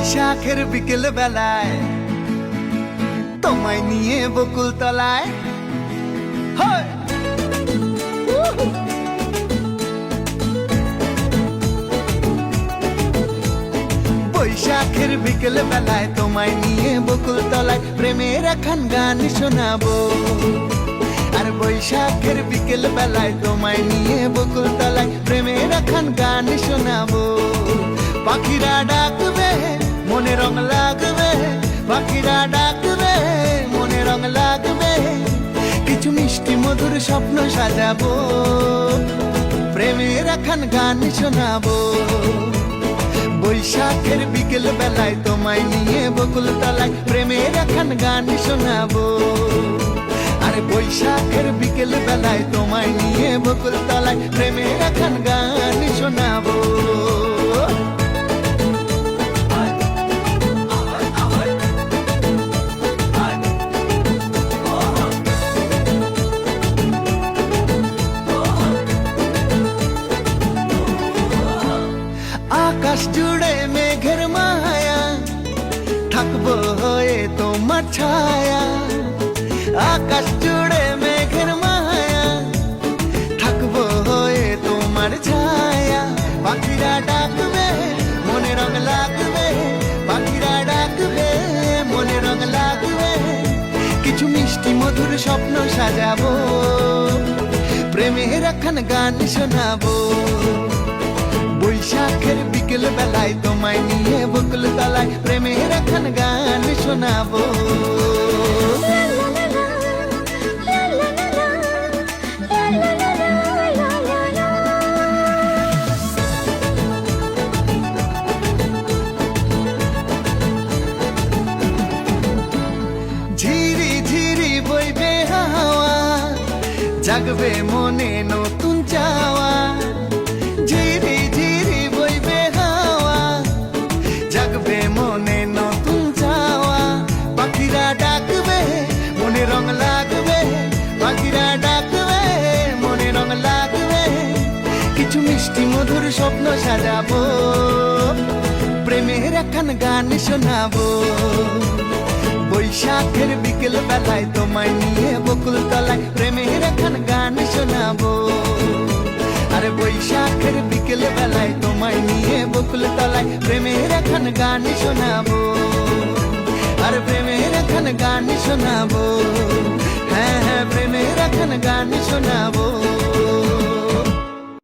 বৈশাখের বিকেল বেলায় তোমায় নিয়ে বকুল তলায় বৈশাখের বিকেল বেলায় তোমায় নিয়ে বকুল তলায় প্রেমের একখান গান শোনাবো। আর বৈশাখের বিকেল বেলায় তোমায় নিয়ে বকুল তলায় প্রেমের একখান গান শোনাবো। পাখিরা ডাকবে মনে রং লাগবে, পাখিরা ডাকবে মনে রং লাগবে, কিছু মিষ্টি মধুর স্বপ্ন সাজাবো, প্রেমের একখান গান শোনাবো। বৈশাখের বিকেল বেলায় তোমায় নিয়ে বকুল তলায় প্রেমের একখান গান শোনাবো। আর বৈশাখের বিকেল বেলায় তোমায় নিয়ে বকুল তলায় প্রেমের একখান গান শোনাবো। আকাশ জুড়ে মেঘের মায়া, থাকবো হয়ে তোমার ছায়া। আকাশ জুড়ে মেঘের মায়া, থাকবো হয়ে তোমার ছায়া। পাখিরা ডাকবে মনে রং লাগবে, পাখিরা ডাকবে মনে রং লাগবে, কিছু মিষ্টি মধুর স্বপ্ন সাজাবো, প্রেমের একখান গান শোনাবো। বৈশাখের বিকেল বেলায় তোমায় নিয়ে বকুল তলায় প্রেমের একখান গান শোনাবো। ঝিরি ঝিরি বইবে হাওয়া, জাগবে মনে নতুন চাওয়া। ঝিরি ঝিরি বইবে হাওয়া, জাগবে মনে নতুন চাওয়া। পাখিরা ডাকবে মনে রং লাগবে, পাখিরা ডাকবে মনে রং লাগবে, কিছু মিষ্টি মধুর স্বপ্ন সাজাবো, প্রেমের একখান গান শোনাবো। বৈশাখের বিকেল বেলায় তোমায় নিয়ে বকুল তলায় প্রেমের একখান গান শোনাবো। আরে বৈশাখের বিকেল বেলায় তোমায় নিয়ে বকুল তলায় প্রেমের একখান গান শোনাবো। আরে প্রেমের একখান গান শোনাবো, হ্যাঁ হ্যাঁ প্রেমের একখান গান শোনাবো।